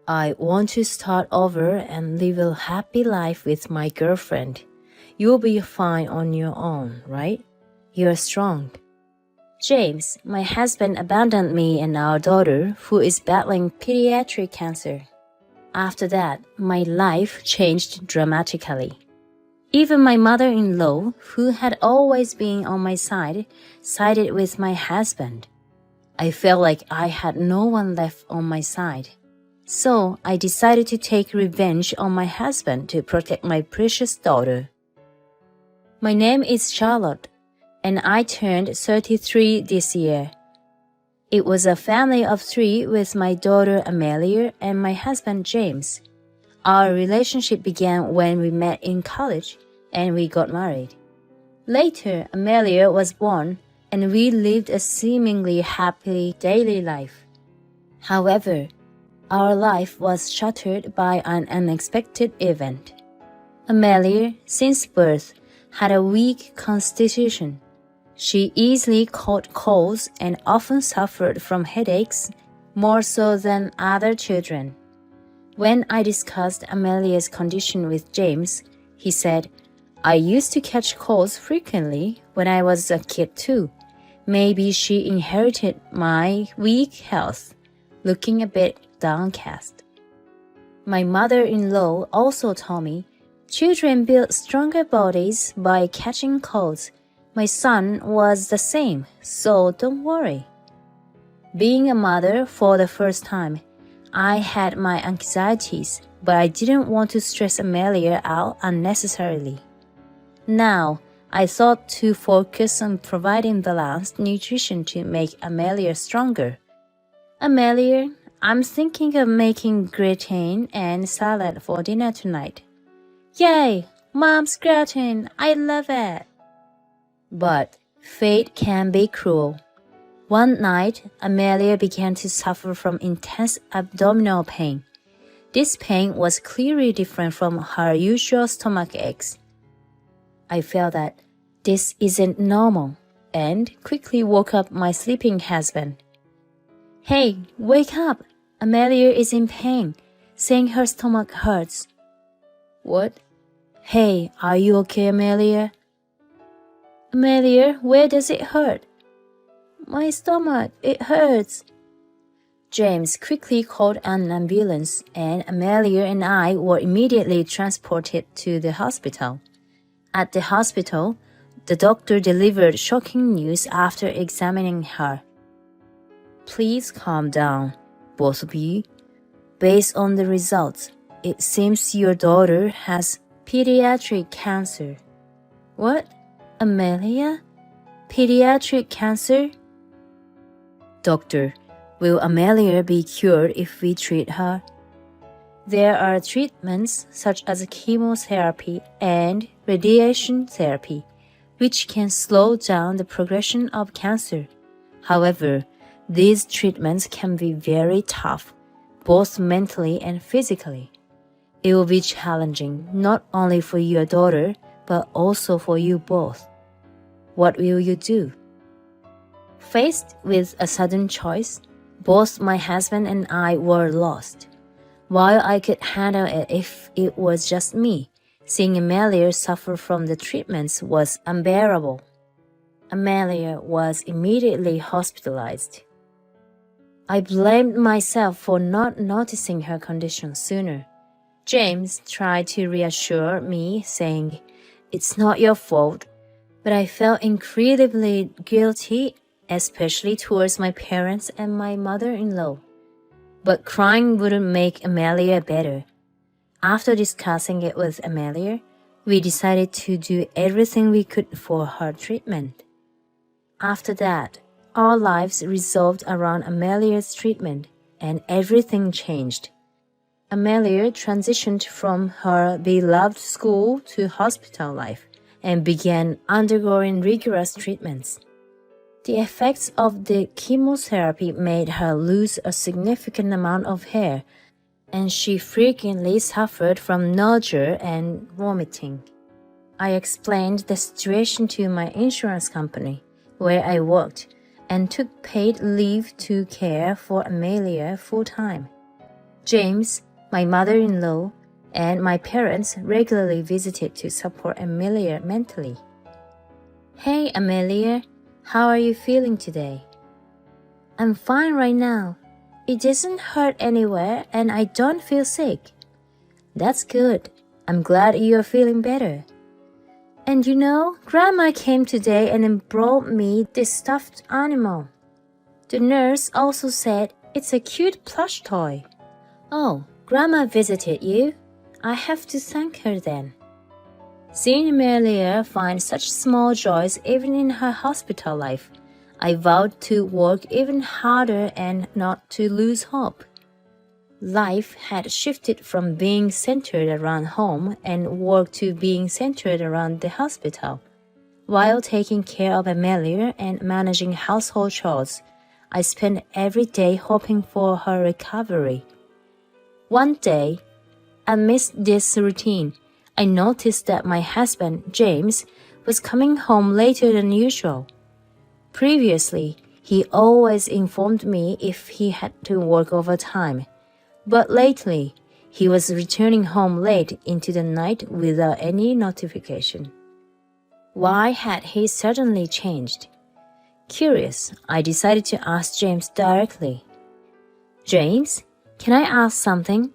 I want to start over and live a happy life with my girlfriend. You'll be fine on your own, right? You're strong. James, my husband abandoned me and our daughter, who is battling pediatric cancer. After that, my life changed dramatically. Even my mother-in-law, who had always been on my side, sided with my husband. I felt like I had no one left on my side. So I decided to take revenge on my husband to protect my precious daughter. My name is Charlotte, and I turned 33 this year. It was a family of 3 with my daughter Amelia and my husband James. Our relationship began when we met in college and we got married. Later, Amelia was born and we lived a seemingly happy daily life. However, our life was shattered by an unexpected event. Amelia, since birth, had a weak constitution. She easily caught colds and often suffered from headaches, more so than other children. When I discussed Amelia's condition with James, he said, "I used to catch colds frequently when I was a kid too. Maybe she inherited my weak health," looking a bit downcast. My mother-in-law also told me, "Children build stronger bodies by catching colds. My son was the same, so don't worry." Being a mother for the first time, I had my anxieties, but I didn't want to stress Amelia out unnecessarily. Now, I thought to focus on providing balanced nutrition to make Amelia stronger. "Amelia, I'm thinking of making gratin and salad for dinner tonight." "Yay! Mom's gratin! I love it!" But fate can be cruel. One night, Amelia began to suffer from intense abdominal pain. This pain was clearly different from her usual stomach aches. I felt that this isn't normal and quickly woke up my sleeping husband. "Hey, wake up! Amelia is in pain, saying her stomach hurts." "What? Hey, are you okay, Amelia?" "Amelia, where does it hurt?" "My stomach, it hurts." James quickly called an ambulance, and Amelia and I were immediately transported to the hospital. At the hospital, the doctor delivered shocking news after examining her. "Please calm down, both of you. Based on the results, it seems your daughter has pediatric cancer." "What? Amelia? Pediatric cancer?" "Doctor, will Amelia be cured if we treat her?" "There are treatments such as chemotherapy and radiation therapy, which can slow down the progression of cancer. However, these treatments can be very tough, both mentally and physically. It will be challenging not only for your daughter, but also for you both. What will you do?" Faced with a sudden choice, both my husband and I were lost. While I could handle it if it was just me, seeing Amelia suffer from the treatments was unbearable. Amelia was immediately hospitalized. I blamed myself for not noticing her condition sooner. James tried to reassure me, saying, "It's not your fault," but I felt incredibly guilty, especially towards my parents and my mother-in-law. But crying wouldn't make Amelia better. After discussing it with Amelia, we decided to do everything we could for her treatment. After that, our lives revolved around Amelia's treatment, and everything changed. Amelia transitioned from her beloved school to hospital life and began undergoing rigorous treatments. The effects of the chemotherapy made her lose a significant amount of hair, and she frequently suffered from nausea and vomiting. I explained the situation to my insurance company, where I worked, and took paid leave to care for Amelia full-time. James, my mother-in-law, and my parents regularly visited to support Amelia mentally. Hey, Amelia, how are you feeling today? I'm fine right now. It doesn't hurt anywhere and I don't feel sick. That's good. I'm glad you're feeling better. And you know, Grandma came today and brought me this stuffed animal. The nurse also said it's a cute plush toy. Oh, Grandma visited you? I have to thank her then. Seeing Amelia find such small joys even in her hospital life, I vowed to work even harder and not to lose hope. Life had shifted from being centered around home and work to being centered around the hospital. While taking care of Amelia and managing household chores, I spent every day hoping for her recovery. One day, amidst this routine, I noticed that my husband, James, was coming home later than usual. Previously, he always informed me if he had to work overtime, but lately, he was returning home late into the night without any notification. Why had he suddenly changed? Curious, I decided to ask James directly. James, can I ask something?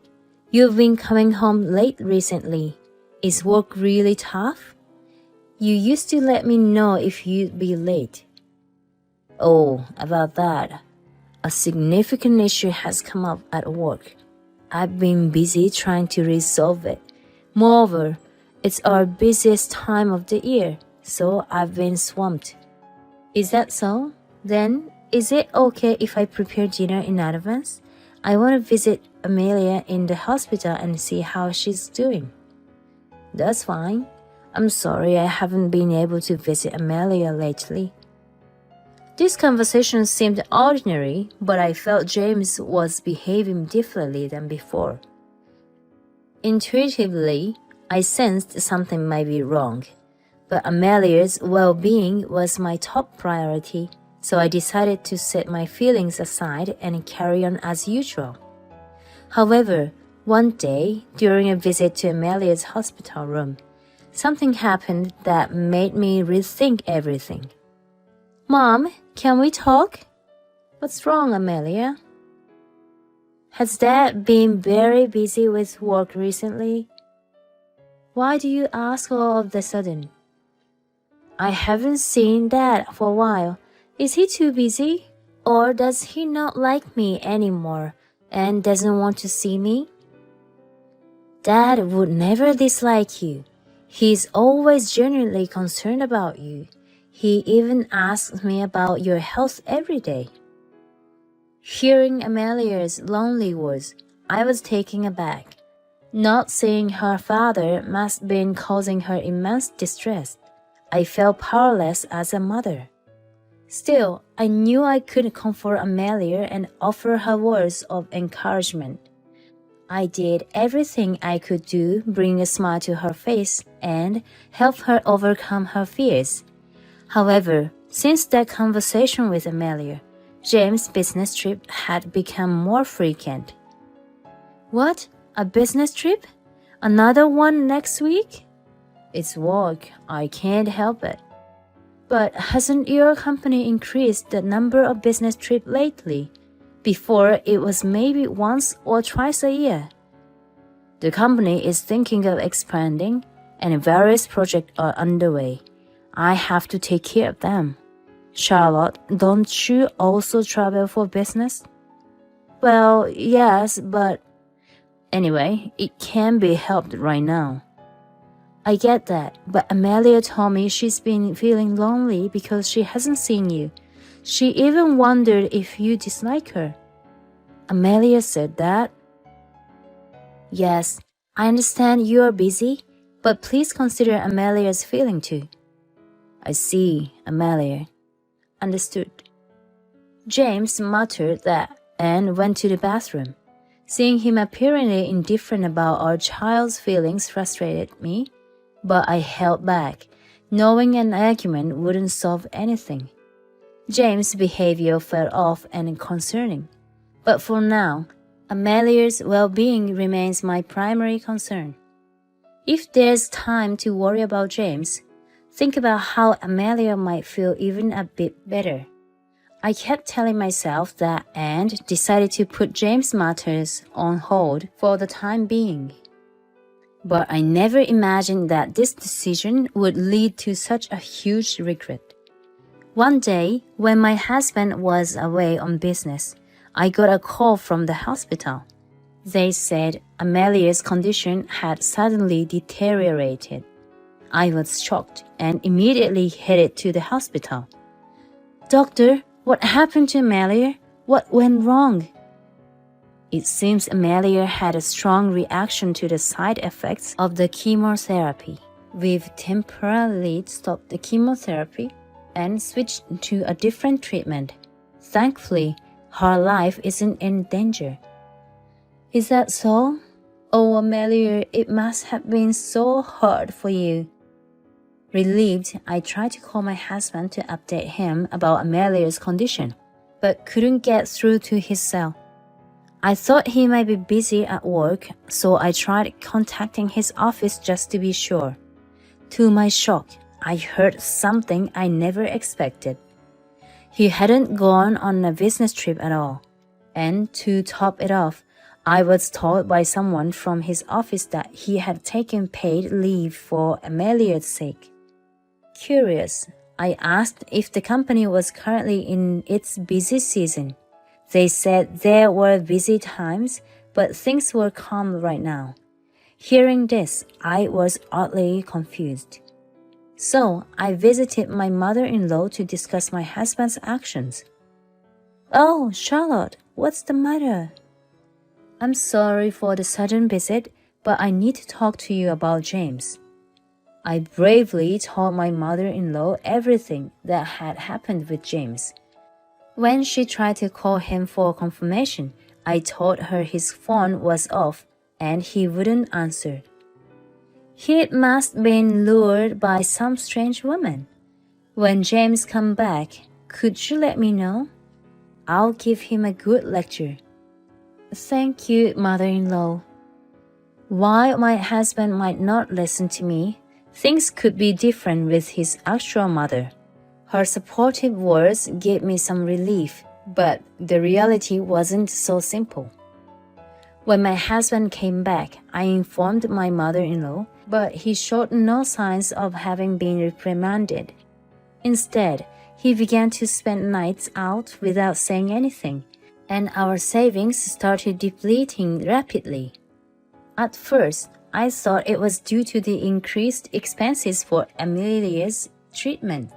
You've been coming home late recently. Is work really tough? You used to let me know if you'd be late. Oh, about that. A significant issue has come up at work. I've been busy trying to resolve it. Moreover, it's our busiest time of the year, so I've been swamped. Is that so? Then, is it okay if I prepare dinner in advance? I want to visit Amelia in the hospital and see how she's doing. That's fine. I'm sorry I haven't been able to visit Amelia lately. This conversation seemed ordinary, but I felt James was behaving differently than before. Intuitively, I sensed something might be wrong, but Amelia's well-being was my top priority, so I decided to set my feelings aside and carry on as usual. However, one day, during a visit to Amelia's hospital room, something happened that made me rethink everything. Mom, can we talk? What's wrong, Amelia? Has Dad been very busy with work recently? Why do you ask all of a sudden? I haven't seen Dad for a while. Is he too busy? Or does he not like me anymore and doesn't want to see me? Dad would never dislike you. He's always genuinely concerned about you. He even asks me about your health every day. Hearing Amelia's lonely words, I was taken aback. Not seeing her father must have been causing her immense distress. I felt powerless as a mother. Still, I knew I could comfort Amelia and offer her words of encouragement. I did everything I could do, bring a smile to her face, and help her overcome her fears. However, since that conversation with Amelia, James' business trip had become more frequent. What? A business trip? Another one next week? It's work. I can't help it. But hasn't your company increased the number of business trips lately? Before, it was maybe once or twice a year. The company is thinking of expanding, and various projects are underway. I have to take care of them. Charlotte, don't you also travel for business? Well, yes, but anyway, it can't be helped right now. I get that, but Amelia told me she's been feeling lonely because she hasn't seen you. She even wondered if you dislike her. Amelia said that? Yes, I understand you are busy, but please consider Amelia's feeling too. I see, Amelia. Understood. James muttered that and went to the bathroom. Seeing him apparently indifferent about our child's feelings frustrated me, but I held back, knowing an argument wouldn't solve anything. James' behavior felt off and concerning, but for now, Amelia's well-being remains my primary concern. If there's time to worry about James, think about how Amelia might feel even a bit better. I kept telling myself that and decided to put James' matters on hold for the time being. But I never imagined that this decision would lead to such a huge regret. One day, when my husband was away on business, I got a call from the hospital. They said Amelia's condition had suddenly deteriorated. I was shocked and immediately headed to the hospital. "Doctor, what happened to Amelia? What went wrong?" It seems Amelia had a strong reaction to the side effects of the chemotherapy. We've temporarily stopped the chemotherapy and switched to a different treatment. Thankfully, her life isn't in danger. "Is that so? Oh, Amelia, it must have been so hard for you." Relieved, I tried to call my husband to update him about Amelia's condition, but couldn't get through to his cell. I thought he might be busy at work, so I tried contacting his office just to be sure. To my shock, I heard something I never expected. He hadn't gone on a business trip at all, and to top it off, I was told by someone from his office that he had taken paid leave for Amelia's sake. Curious, I asked if the company was currently in its busy season. They said there were busy times, but things were calm right now. Hearing this, I was oddly confused. So I visited my mother-in-law to discuss my husband's actions. "Oh, Charlotte, what's the matter?" "I'm sorry for the sudden visit, but I need to talk to you about James." I bravely told my mother-in-law everything that had happened with James. When she tried to call him for confirmation, I told her his phone was off and he wouldn't answer. He'd must been lured by some strange woman. "When James come back, could you let me know? I'll give him a good lecture." "Thank you, mother-in-law." While my husband might not listen to me, things could be different with his actual mother. Her supportive words gave me some relief, but the reality wasn't so simple. When my husband came back, I informed my mother-in-law, but he showed no signs of having been reprimanded. Instead, he began to spend nights out without saying anything, and our savings started depleting rapidly. At first, I thought it was due to the increased expenses for Amelia's treatment.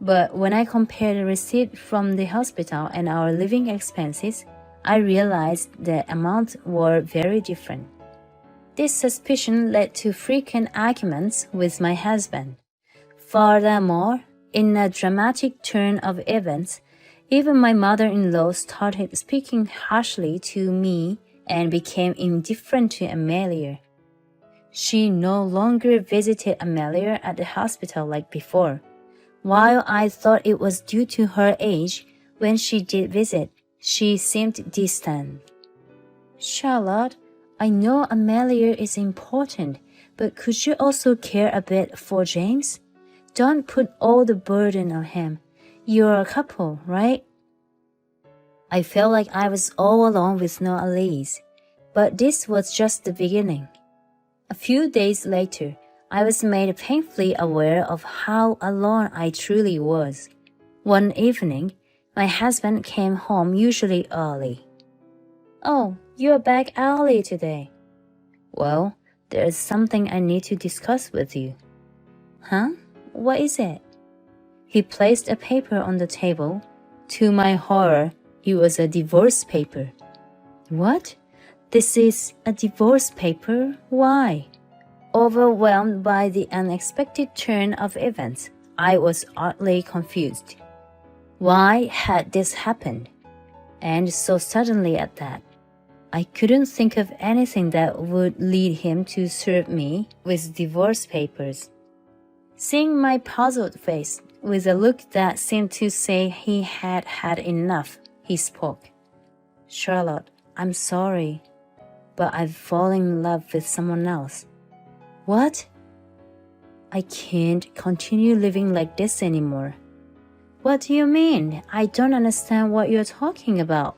But when I compared the receipt from the hospital and our living expenses, I realized the amounts were very different. This suspicion led to frequent arguments with my husband. Furthermore, in a dramatic turn of events, even my mother-in-law started speaking harshly to me and became indifferent to Amelia. She no longer visited Amelia at the hospital like before. While I thought it was due to her age, when she did visit, she seemed distant. "Charlotte, I know Amelia is important, but could you also care a bit for James? Don't put all the burden on him. You're a couple, right?" I felt like I was all alone with no allies, but this was just the beginning. A few days later, I was made painfully aware of how alone I truly was. One evening, my husband came home usually early. "Oh, you're back early today." "Well, there's something I need to discuss with you." "Huh? What is it?" He placed a paper on the table. To my horror, it was a divorce paper. "What? This is a divorce paper? Why?" Overwhelmed by the unexpected turn of events, I was oddly confused. Why had this happened? And so suddenly at that. I couldn't think of anything that would lead him to serve me with divorce papers. Seeing my puzzled face, with a look that seemed to say he had had enough, he spoke. "Charlotte, I'm sorry, but I've fallen in love with someone else. What? I can't continue living like this anymore. What do you mean? I don't understand what you're talking about.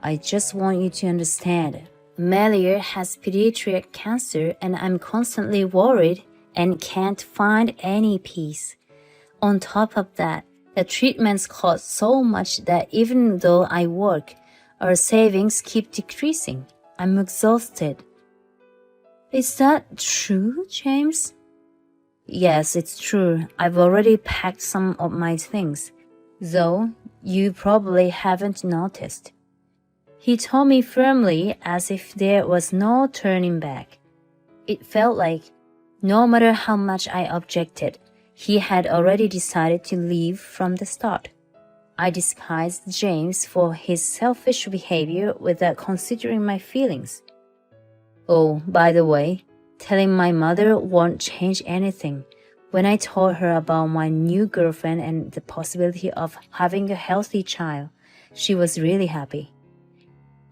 I just want you to understand. Amelia has pediatric cancer and I'm constantly worried and can't find any peace. On top of that, the treatments cost so much that even though I work, our savings keep decreasing. I'm exhausted. Is that true, James? Yes, it's true. I've already packed some of my things, though you probably haven't noticed. He told me firmly as if there was no turning back. It felt like, no matter how much I objected, he had already decided to leave from the start. I despised James for his selfish behavior without considering my feelings. Oh, by the way, telling my mother won't change anything. When I told her about my new girlfriend and the possibility of having a healthy child, she was really happy.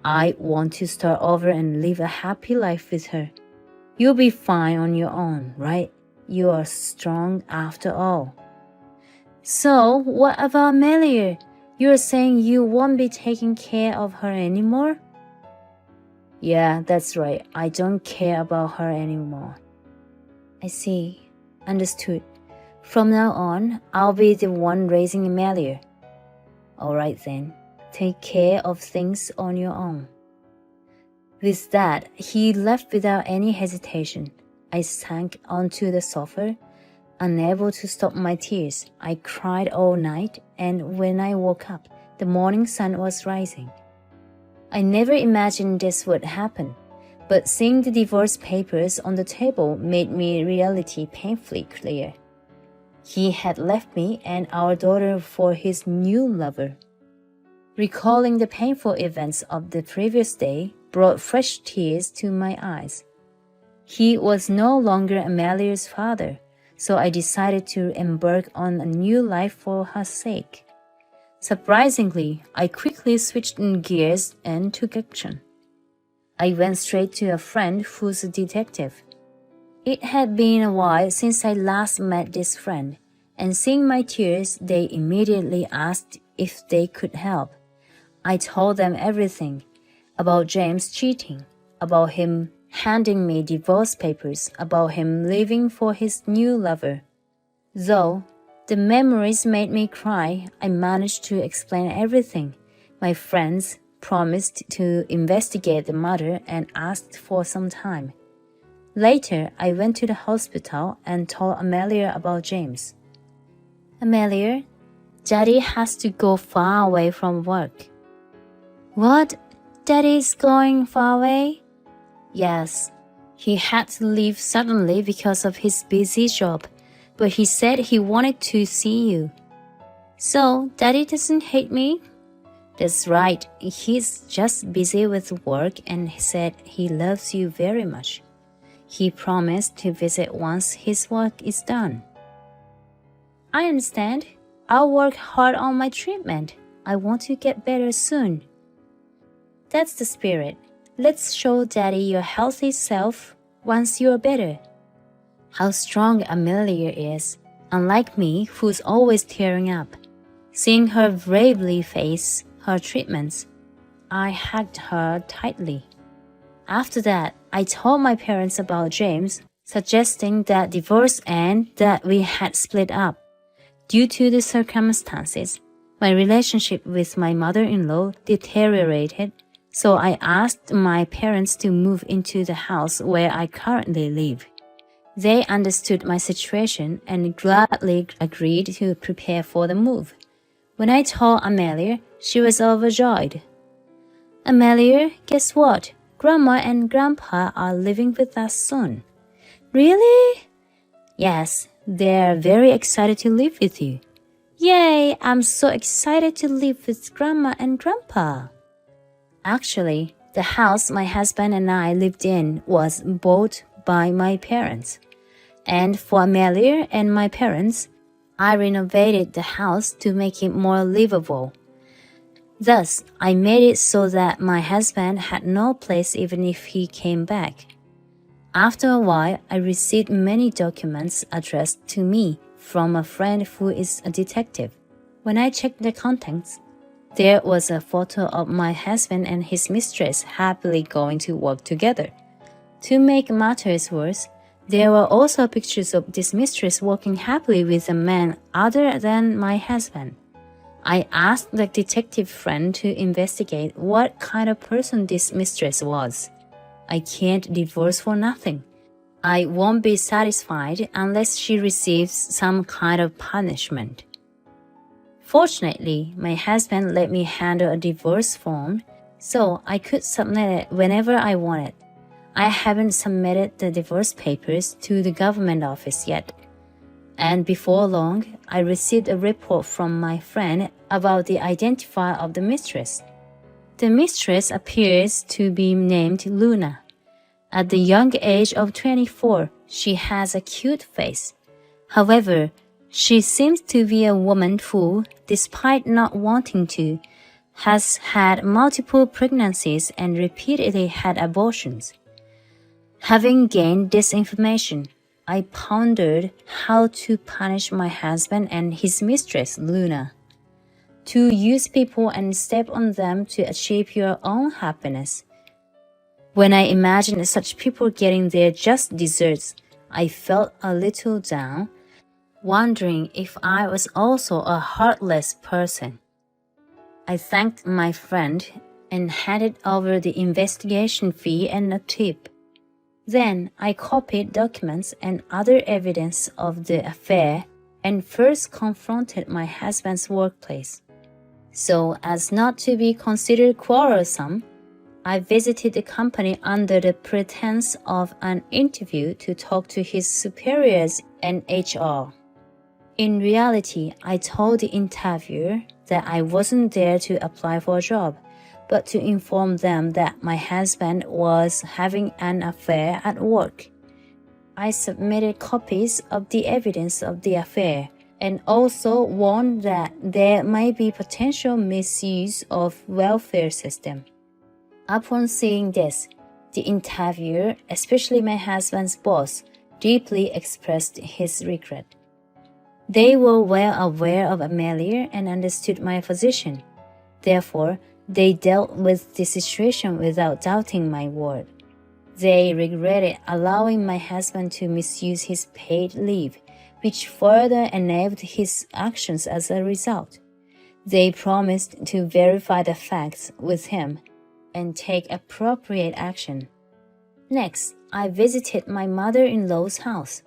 I want to start over and live a happy life with her. You'll be fine on your own, right? You are strong after all. So, what about Amelia? You're saying you won't be taking care of her anymore? Yeah, that's right. I don't care about her anymore. I see. Understood. From now on, I'll be the one raising Amelia. All right then. Take care of things on your own. With that, he left without any hesitation. I sank onto the sofa, unable to stop my tears. I cried all night, and when I woke up, the morning sun was rising. I never imagined this would happen, but seeing the divorce papers on the table made me reality painfully clear. He had left me and our daughter for his new lover. Recalling the painful events of the previous day brought fresh tears to my eyes. He was no longer Amelia's father, so I decided to embark on a new life for her sake. Surprisingly, I quickly switched in gears and took action. I went straight to a friend who's a detective. It had been a while since I last met this friend, and seeing my tears, they immediately asked if they could help. I told them everything about James cheating, about him handing me divorce papers, about him leaving for his new lover. Though the memories made me cry, I managed to explain everything. My friends promised to investigate the matter and asked for some time. Later, I went to the hospital and told Amelia about James. Amelia, Daddy has to go far away from work. What? Daddy's going far away? Yes. He had to leave suddenly because of his busy job, but he said he wanted to see you. So, Daddy doesn't hate me? That's right. He's just busy with work and he said he loves you very much. He promised to visit once his work is done. I understand. I'll work hard on my treatment. I want to get better soon. That's the spirit. Let's show Daddy your healthy self once you're better. How strong Amelia is, unlike me who's always tearing up. Seeing her bravely face her treatments, I hugged her tightly. After that, I told my parents about James, suggesting that divorce and that we had split up. Due to the circumstances, my relationship with my mother-in-law deteriorated, so I asked my parents to move into the house where I currently live. They understood my situation and gladly agreed to prepare for the move. When I told Amelia, she was overjoyed. Amelia, guess what? Grandma and Grandpa are living with us soon. Really? Yes, they're very excited to live with you. Yay, I'm so excited to live with Grandma and Grandpa. Actually, the house my husband and I lived in was bought by my parents. And for Amelia and my parents, I renovated the house to make it more livable. Thus, I made it so that my husband had no place even if he came back. After a while, I received many documents addressed to me from a friend who is a detective. When I checked the contents, there was a photo of my husband and his mistress happily going to work together. To make matters worse, there were also pictures of this mistress working happily with a man other than my husband. I asked the detective friend to investigate what kind of person this mistress was. I can't divorce for nothing. I won't be satisfied unless she receives some kind of punishment. Fortunately, my husband let me handle a divorce form, so I could submit it whenever I wanted. I haven't submitted the divorce papers to the government office yet. And before long, I received a report from my friend about the identifier of the mistress. The mistress appears to be named Luna. At the young age of 24, she has a cute face. However, she seems to be a woman who, despite not wanting to, has had multiple pregnancies and repeatedly had abortions. Having gained this information, I pondered how to punish my husband and his mistress, Luna. To use people and step on them to achieve your own happiness. When I imagined such people getting their just desserts, I felt a little down, wondering if I was also a heartless person. I thanked my friend and handed over the investigation fee and a tip. Then I copied documents and other evidence of the affair and first confronted my husband's workplace. So as not to be considered quarrelsome, I visited the company under the pretense of an interview to talk to his superiors and HR. In reality, I told the interviewer that I wasn't there to apply for a job, but to inform them that my husband was having an affair at work. I submitted copies of the evidence of the affair and also warned that there might be potential misuse of welfare system. Upon seeing this, the interviewer, especially my husband's boss, deeply expressed his regret. They were well aware of Amelia and understood my position. Therefore, they dealt with the situation without doubting my word. They regretted allowing my husband to misuse his paid leave, which further enabled his actions as a result. They promised to verify the facts with him and take appropriate action. Next, I visited my mother-in-law's house.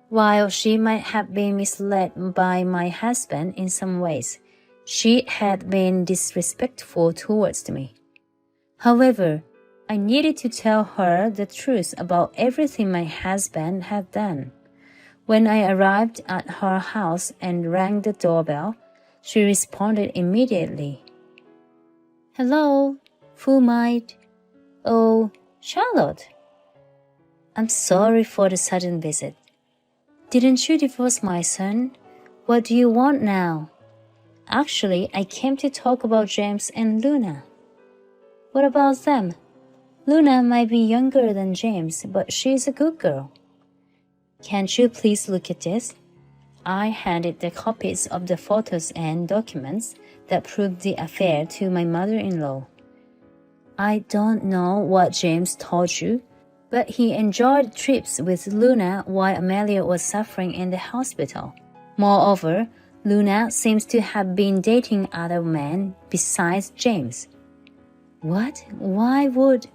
While she might have been misled by my husband in some ways, she had been disrespectful towards me. However, I needed to tell her the truth about everything my husband had done. When I arrived at her house and rang the doorbell, she responded immediately. "Hello, who might? Oh, Charlotte. I'm sorry for the sudden visit. Didn't you divorce my son? What do you want now?" "Actually, I came to talk about James and Luna." "What about them?" "Luna might be younger than James, but she's a good girl." "Can't you please look at this?" I handed the copies of the photos and documents that proved the affair to my mother-in-law. "I don't know what James told you, but he enjoyed trips with Luna while Amelia was suffering in the hospital. Moreover, Luna seems to have been dating other men besides James." "What? Why would—"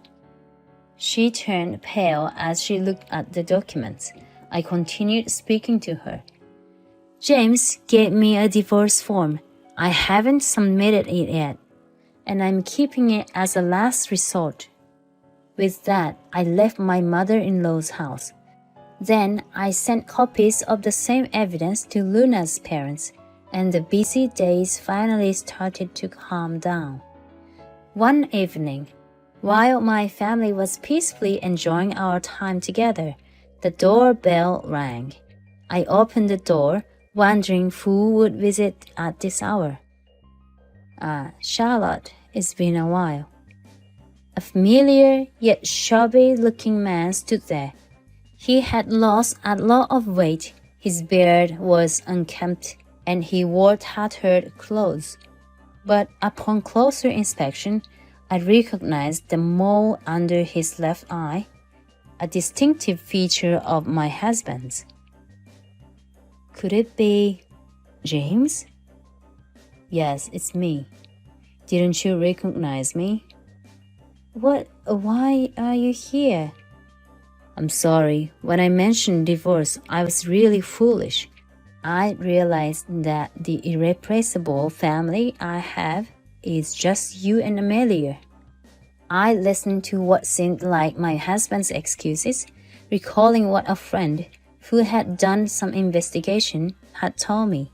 She turned pale as she looked at the documents. I continued speaking to her. "James gave me a divorce form. I haven't submitted it yet, and I'm keeping it as a last resort." With that, I left my mother-in-law's house. Then I sent copies of the same evidence to Luna's parents, and the busy days finally started to calm down. One evening, while my family was peacefully enjoying our time together, the doorbell rang. I opened the door, wondering who would visit at this hour. Charlotte, it's been a while." A familiar yet shabby-looking man stood there. He had lost a lot of weight, his beard was unkempt, and he wore tattered clothes. But upon closer inspection, I recognized the mole under his left eye, a distinctive feature of my husband's. Could it be James? Yes, it's me. Didn't you recognize me? Why are you here? I'm sorry. When I mentioned divorce, I was really foolish. I realized that the irreplaceable family I have is just you and Amelia. I listened to what seemed like my husband's excuses, recalling what a friend who had done some investigation had told me.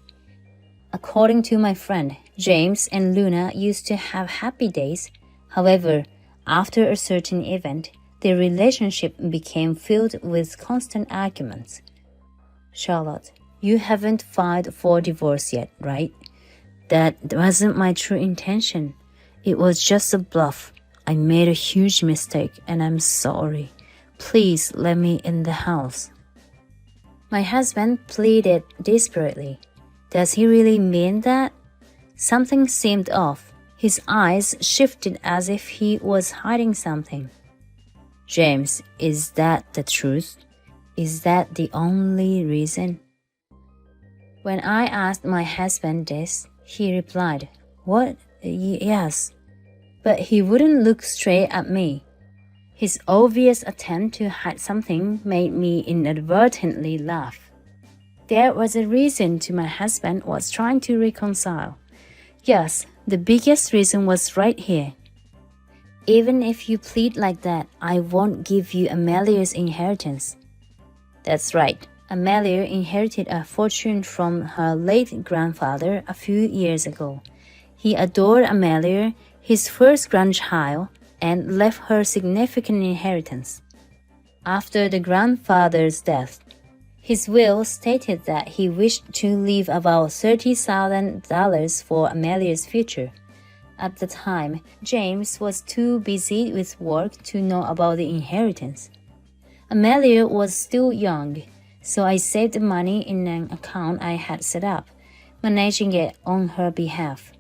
According to my friend, James and Luna used to have happy days. However, after a certain event, their relationship became filled with constant arguments. Charlotte, you haven't filed for divorce yet, right? That wasn't my true intention. It was just a bluff. I made a huge mistake and I'm sorry. Please let me in the house. My husband pleaded desperately. Does he really mean that? Something seemed off. His eyes shifted as if he was hiding something. James, is that the truth? Is that the only reason? When I asked my husband this, he replied, What? Yes. But he wouldn't look straight at me. His obvious attempt to hide something made me inadvertently laugh. There was a reason to my husband was trying to reconcile. Yes, the biggest reason was right here. Even if you plead like that, I won't give you Amelia's inheritance. That's right. Amelia inherited a fortune from her late grandfather a few years ago. He adored Amelia, his first grandchild, and left her significant inheritance. After the grandfather's death, his will stated that he wished to leave about $30,000 for Amelia's future. At the time, James was too busy with work to know about the inheritance. Amelia was still young, so I saved the money in an account I had set up, managing it on her behalf.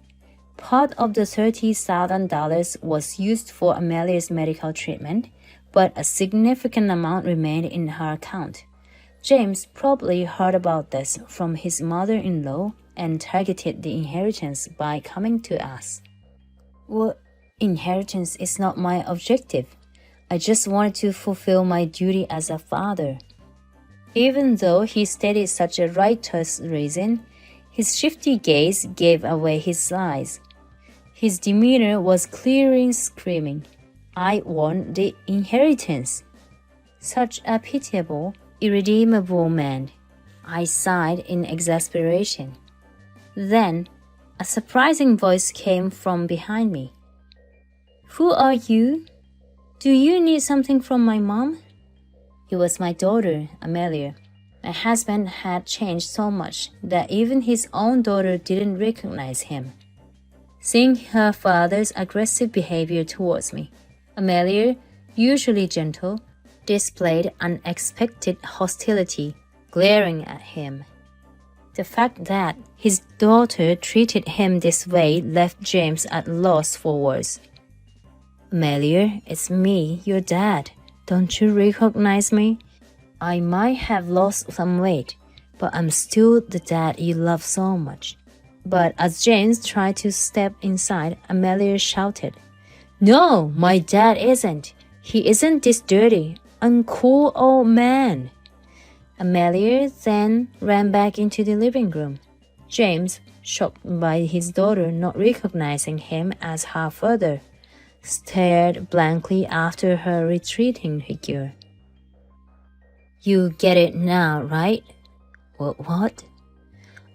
Part of the $30,000 was used for Amelia's medical treatment, but a significant amount remained in her account. James probably heard about this from his mother-in-law and targeted the inheritance by coming to us. Well, inheritance is not my objective. I just wanted to fulfill my duty as a father. Even though he stated such a righteous reason, his shifty gaze gave away his lies. His demeanor was clearly screaming, I want the inheritance. Such a pitiable, irredeemable man. I sighed in exasperation. Then, a surprising voice came from behind me. Who are you? Do you need something from my mom? It was my daughter, Amelia. My husband had changed so much that even his own daughter didn't recognize him. Seeing her father's aggressive behavior towards me, Amelia, usually gentle, displayed unexpected hostility, glaring at him. The fact that his daughter treated him this way left James at loss for words. Amelia, it's me, your dad. Don't you recognize me? I might have lost some weight, but I'm still the dad you love so much. But as James tried to step inside, Amelia shouted, No, my dad isn't. He isn't this dirty, uncool old man. Amelia then ran back into the living room. James, shocked by his daughter not recognizing him as her father, stared blankly after her retreating figure. You get it now, right? What?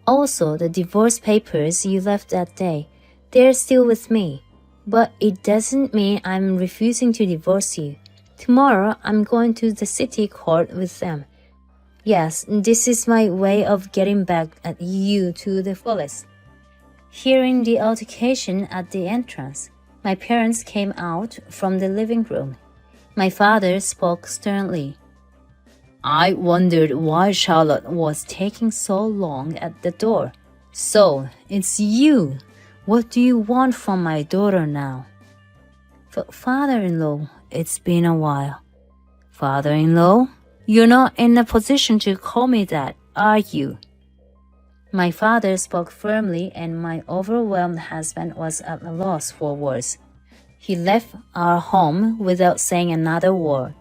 Also, the divorce papers you left that day, they're still with me. But it doesn't mean I'm refusing to divorce you. Tomorrow, I'm going to the city court with them. Yes, this is my way of getting back at you to the fullest. Hearing the altercation at the entrance, my parents came out from the living room. My father spoke sternly. I wondered why Charlotte was taking so long at the door. So, it's you. What do you want from my daughter now? Father-in-law, it's been a while. Father-in-law? You're not in a position to call me that, are you? My father spoke firmly, and my overwhelmed husband was at a loss for words. He left our home without saying another word.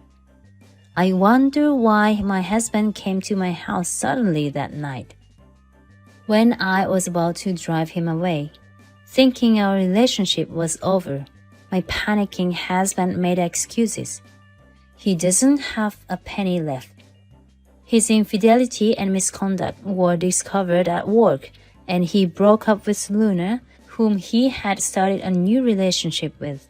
I wonder why my husband came to my house suddenly that night. When I was about to drive him away, thinking our relationship was over, my panicking husband made excuses. He doesn't have a penny left. His infidelity and misconduct were discovered at work, and he broke up with Luna, whom he had started a new relationship with.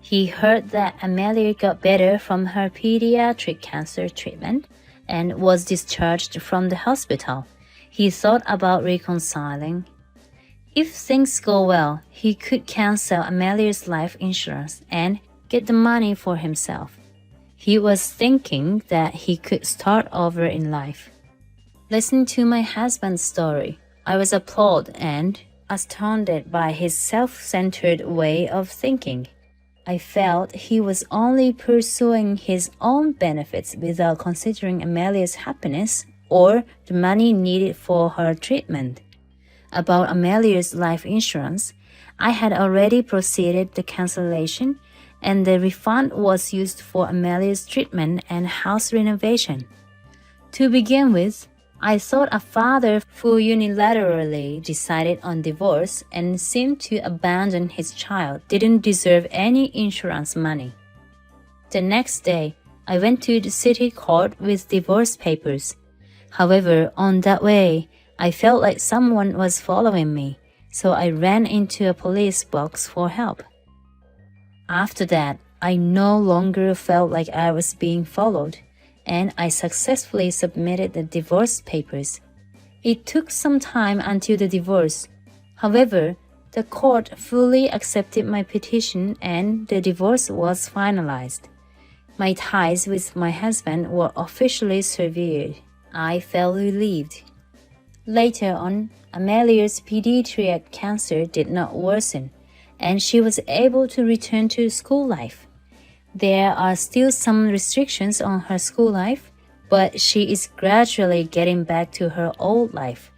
He heard that Amelia got better from her pediatric cancer treatment and was discharged from the hospital. He thought about reconciling. If things go well, he could cancel Amelia's life insurance and get the money for himself. He was thinking that he could start over in life. Listening to my husband's story, I was appalled and astounded by his self-centered way of thinking. I felt he was only pursuing his own benefits without considering Amelia's happiness or the money needed for her treatment. About Amelia's life insurance, I had already proceeded the cancellation, and the refund was used for Amelia's treatment and house renovation. To begin with, I thought a father who unilaterally decided on divorce and seemed to abandon his child didn't deserve any insurance money. The next day, I went to the city court with divorce papers. However, on that way, I felt like someone was following me, so I ran into a police box for help. After that, I no longer felt like I was being followed, and I successfully submitted the divorce papers. It took some time until the divorce. However, the court fully accepted my petition and the divorce was finalized. My ties with my husband were officially severed. I felt relieved. Later on, Amelia's pediatric cancer did not worsen, and she was able to return to school life. There are still some restrictions on her school life, but she is gradually getting back to her old life.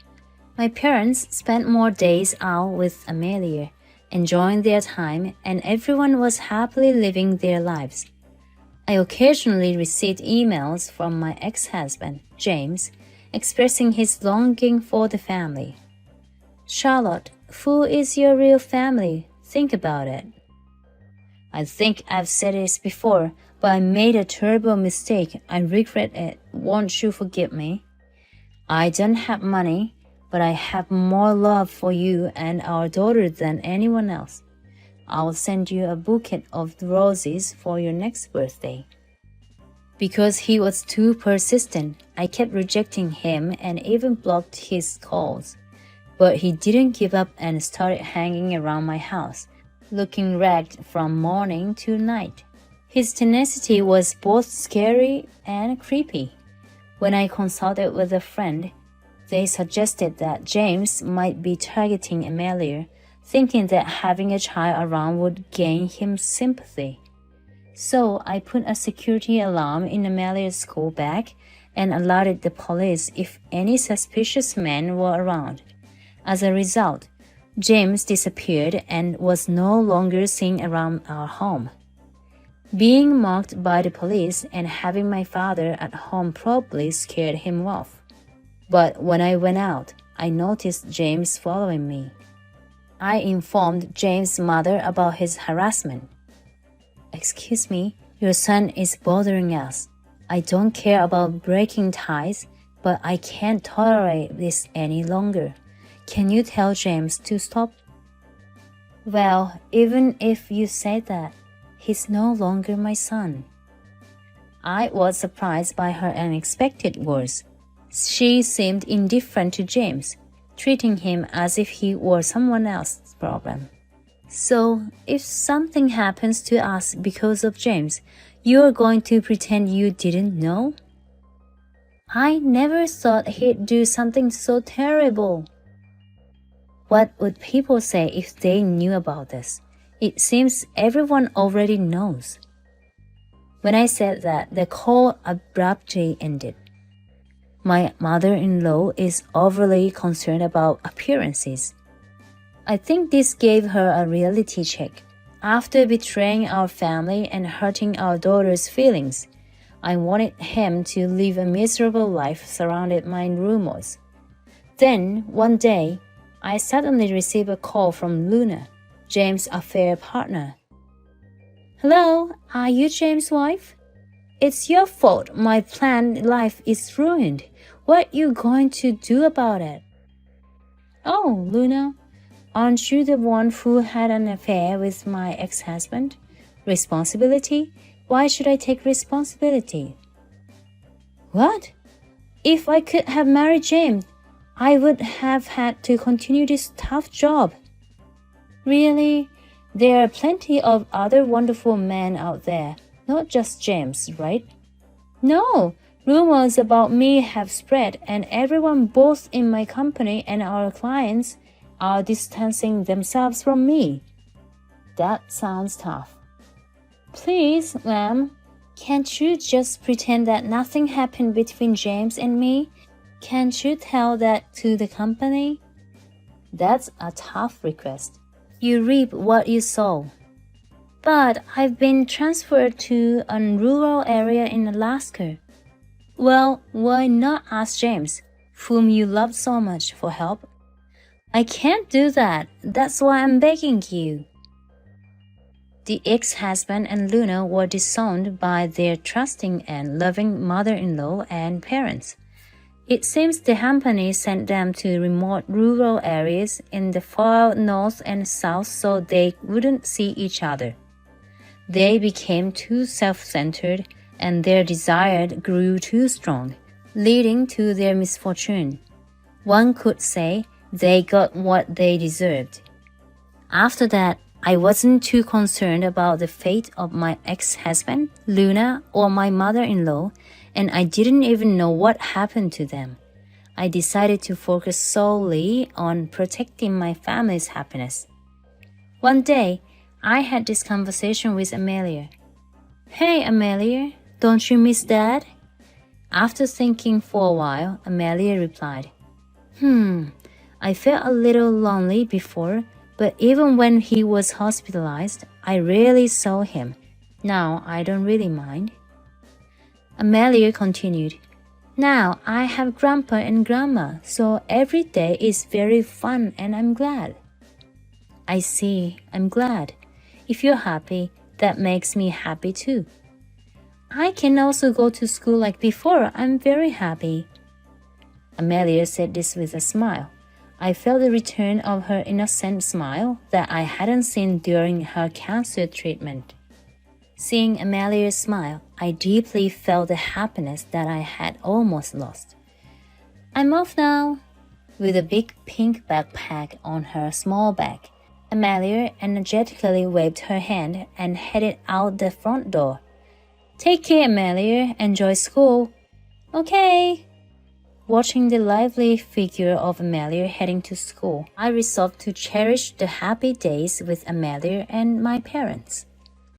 My parents spent more days out with Amelia, enjoying their time, and everyone was happily living their lives. I occasionally received emails from my ex-husband, James, expressing his longing for the family. Charlotte, who is your real family? Think about it. I think I've said this before, but I made a terrible mistake. I regret it. Won't you forgive me? I don't have money, but I have more love for you and our daughter than anyone else. I'll send you a bouquet of roses for your next birthday. Because he was too persistent, I kept rejecting him and even blocked his calls. But he didn't give up and started hanging around my house, looking ragged from morning to night. His tenacity was both scary and creepy. When I consulted with a friend, they suggested that James might be targeting Amelia, thinking that having a child around would gain him sympathy. So I put a security alarm in Amelia's school bag and alerted the police if any suspicious men were around. As a result, James disappeared and was no longer seen around our home. Being mocked by the police and having my father at home probably scared him off. But when I went out, I noticed James following me. I informed James' mother about his harassment. Excuse me, your son is bothering us. I don't care about breaking ties, but I can't tolerate this any longer. Can you tell James to stop? Well, even if you say that, he's no longer my son. I was surprised by her unexpected words. She seemed indifferent to James, treating him as if he were someone else's problem. So, if something happens to us because of James, you're going to pretend you didn't know? I never thought he'd do something so terrible. What would people say if they knew about this? It seems everyone already knows. When I said that, the call abruptly ended. My mother-in-law is overly concerned about appearances. I think this gave her a reality check. After betraying our family and hurting our daughter's feelings, I wanted him to live a miserable life surrounded by rumors. Then, one day, I suddenly received a call from Luna, James' affair partner. "Hello, are you James' wife? It's your fault my planned life is ruined. What you going to do about it?" "Oh, Luna, aren't you the one who had an affair with my ex-husband? Responsibility? Why should I take responsibility?" "What? If I could have married James, I would have had to continue this tough job." "Really? There are plenty of other wonderful men out there, not just James, right?" "No, rumors about me have spread, and everyone both in my company and our clients are distancing themselves from me." "That sounds tough." "Please, ma'am, can't you just pretend that nothing happened between James and me? Can't you tell that to the company?" "That's a tough request. You reap what you sow." "But I've been transferred to a rural area in Alaska." "Well, why not ask James, whom you love so much, for help?" "I can't do that. That's why I'm begging you." The ex-husband and Luna were disowned by their trusting and loving mother-in-law and parents. It seems the company sent them to remote rural areas in the far north and south so they wouldn't see each other. They became too self-centered and their desire grew too strong, leading to their misfortune. One could say they got what they deserved. After that, I wasn't too concerned about the fate of my ex-husband, Luna, or my mother-in-law, and I didn't even know what happened to them. I decided to focus solely on protecting my family's happiness. One day, I had this conversation with Amelia. "Hey, Amelia, don't you miss Dad?" After thinking for a while, Amelia replied, I felt a little lonely before, but even when he was hospitalized, I rarely saw him. Now I don't really mind." Amelia continued, "Now I have Grandpa and Grandma, so every day is very fun and I'm glad." "I see, I'm glad. If you're happy, that makes me happy too." "I can also go to school like before. I'm very happy." Amelia said this with a smile. I felt the return of her innocent smile that I hadn't seen during her cancer treatment. Seeing Amelia's smile, I deeply felt the happiness that I had almost lost. "I'm off now." With a big pink backpack on her small back, Amelia energetically waved her hand and headed out the front door. "Take care, Amelia. Enjoy school." "Okay." Watching the lively figure of Amelia heading to school, I resolved to cherish the happy days with Amelia and my parents.